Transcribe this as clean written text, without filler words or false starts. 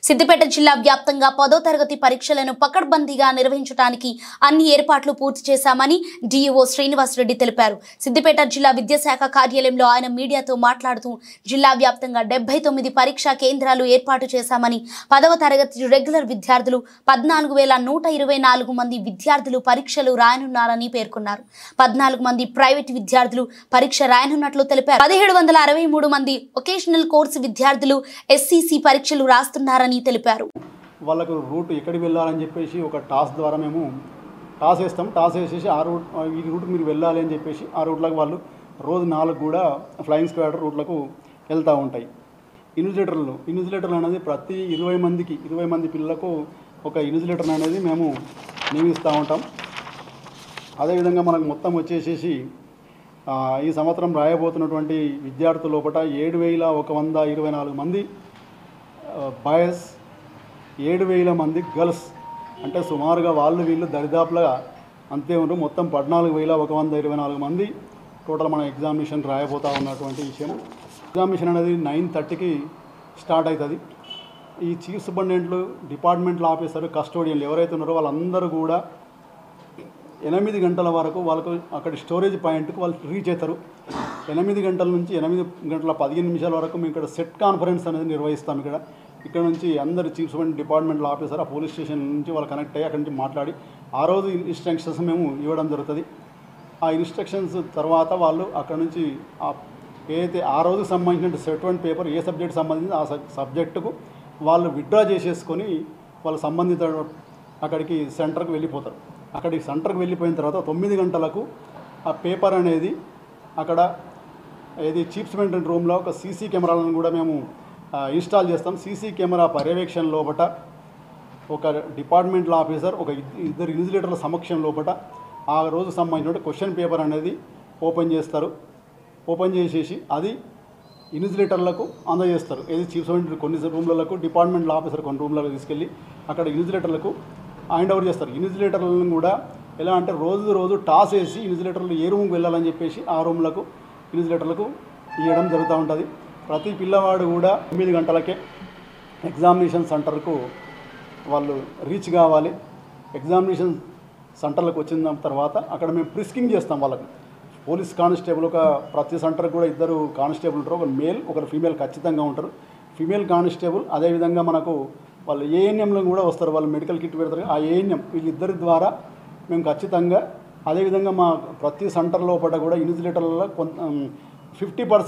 సిద్దిపేట జిల్లా వ్యాప్తంగా 10వ తరగతి పరీక్షలను పకడ్బందీగా నిర్వహించడానికి అన్ని ఏర్పాట్లు పూర్తి చేశామని డీఈఓ శ్రీనివాస్ రెడ్డి తెలిపారు. సిద్దిపేట జిల్లా విద్యాశాఖ కార్యాలయంలో ఆయన మీడియాతో మాట్లాడుతూ జిల్లా వ్యాప్తంగా 79 పరీక్షా కేంద్రాలు ఏర్పాటు చేశామని, 10వ తరగతి రెగ్యులర్ విద్యార్థులు 14,124 మంది విద్యార్థులు పరీక్షలు రాయనున్నారని పేర్కొన్నారు. 14 మంది ప్రైవేట్ విద్యార్థులు పరీక్ష రాయనున్నట్లు తెలిపారు. 1763 మంది వొకేషనల్ కోర్సు విద్యార్థులు ఎస్సీసీ పరీక్షలు రాస్తున్నారని తెలిపారు. వాళ్ళకు రూట్ ఎక్కడికి వెళ్ళాలని చెప్పేసి ఒక టాస్ ద్వారా మేము టాస్ వేస్తాం. టాస్ వేసేసి ఈ రూట్కి మీరు వెళ్ళాలి అని చెప్పేసి ఆ రూట్లకు వాళ్ళు రోజు 4 కూడా ఫ్లయింగ్ స్క్వాడ్ రూట్లకు వెళ్తూ ఉంటాయి. ఇన్విజిలేటర్లు అనేది ప్రతి 20 మంది పిల్లలకు ఒక ఇన్విజిలేటర్ అనేది మేము నియమిస్తూ ఉంటాం. అదేవిధంగా మనకు మొత్తం వచ్చేసేసి ఈ సంవత్సరం రాయబోతున్నటువంటి విద్యార్థుల లోపల 7,124 మంది బాయ్స్, 7,000 మంది గర్ల్స్, అంటే సుమారుగా వీళ్ళు దరిదాపులుగా అంతే ఉంటారు. మొత్తం 14,124 మంది టోటల్ మన ఎగ్జామినేషన్ రాయబోతూ ఉన్నటువంటి విషయం. ఎగ్జామినేషన్ అనేది 9:30కి స్టార్ట్ అవుతుంది. ఈ చీఫ్ సూపరింటెండెంట్లు, డిపార్ట్మెంటల్ ఆఫీసర్, కస్టోడియన్లు ఎవరైతే ఉన్నారో వాళ్ళందరూ కూడా 8 గంటల వరకు వాళ్ళకు అక్కడ స్టోరేజ్ పాయింట్కి వాళ్ళు రీచ్ అవుతారు. 8 గంటల నుంచి 8:15 వరకు మేము ఇక్కడ సెట్ కాన్ఫరెన్స్ అనేది నిర్వహిస్తాం. ఇక్కడ నుంచి అందరు చీఫ్ సూపరింటెండెంట్, డిపార్ట్మెంటల్ ఆఫీసర్, ఆ పోలీస్ స్టేషన్ నుంచి వాళ్ళు కనెక్ట్ అయ్యి అక్కడి నుంచి మాట్లాడి ఆ రోజు ఇన్స్ట్రక్షన్స్ మేము ఇవ్వడం జరుగుతుంది. ఆ ఇన్స్ట్రక్షన్స్ తర్వాత వాళ్ళు అక్కడ నుంచి ఏదైతే ఆ రోజుకు సంబంధించిన సెట్ పేపర్ ఏ సబ్జెక్ట్ సంబంధించి ఆ సబ్జెక్టుకు వాళ్ళు విత్డ్రా చేసేసుకొని వాళ్ళు సంబంధిత అక్కడికి సెంటర్కి వెళ్ళిపోతారు. అక్కడికి సెంటర్కి వెళ్ళిపోయిన తర్వాత 9 గంటలకు ఆ పేపర్ అనేది అక్కడ ఏది చీఫ్ సూపరింటెండెంట్ రూమ్లో ఒక సీసీ కెమెరాలను కూడా మేము ఇన్స్టాల్ చేస్తాం. సీసీ కెమెరా పర్యవేక్షణ లోపల ఒక డిపార్ట్మెంటల్ ఆఫీసర్, ఒక ఇద్దరు ఇన్విజిలేటర్ల సమక్షం లోపల ఆ రోజు సంబంధించిన క్వశ్చన్ పేపర్ అనేది ఓపెన్ చేస్తారు. ఓపెన్ చేసేసి అది ఇన్విజిలేటర్లకు అందజేస్తారు. ఏది చీఫ్ సూపరింటెండెంట్ కొన్ని రూమ్లకు, డిపార్ట్మెంటల్ ఆఫీసర్ కొన్ని రూమ్లకు తీసుకెళ్ళి అక్కడ ఇన్విజిలేటర్లకు హ్యాండ్ ఓవర్ చేస్తారు. ఇన్విజిలేటర్లను కూడా ఎలా అంటే రోజు టాస్ వేసి ఇన్విజిలేటర్లు ఏ రూమ్కి వెళ్ళాలని చెప్పేసి ఆ రూమ్లకు ఇన్విజిలేటర్లకు ఇవ్వడం జరుగుతూ ఉంటుంది. ప్రతి పిల్లవాడు కూడా 9 గంటలకే ఎగ్జామినేషన్ సెంటర్కు వాళ్ళు రీచ్ కావాలి. ఎగ్జామినేషన్ సెంటర్లకు వచ్చిన తర్వాత అక్కడ మేము ప్రిస్కింగ్ చేస్తాం. వాళ్ళకి పోలీస్ కానిస్టేబుల్ ప్రతి సెంటర్కి కూడా 2 కానిస్టేబుల్ ఉంటారు. ఒకరు మేల్, ఒకరు ఫీమేల్ ఖచ్చితంగా ఉంటారు. ఫీమేల్ కానిస్టేబుల్ అదేవిధంగా మనకు వాళ్ళు ఏఎన్ఎంలో కూడా వస్తారు. వాళ్ళు మెడికల్ కిట్ పెడతారు. ఆ ఏఎన్ఎం వీళ్ళిద్దరి ద్వారా మేము ఖచ్చితంగా, అదేవిధంగా మా ప్రతి సెంటర్ లోపల కూడా ఇన్విజిలేటర్లలో 50%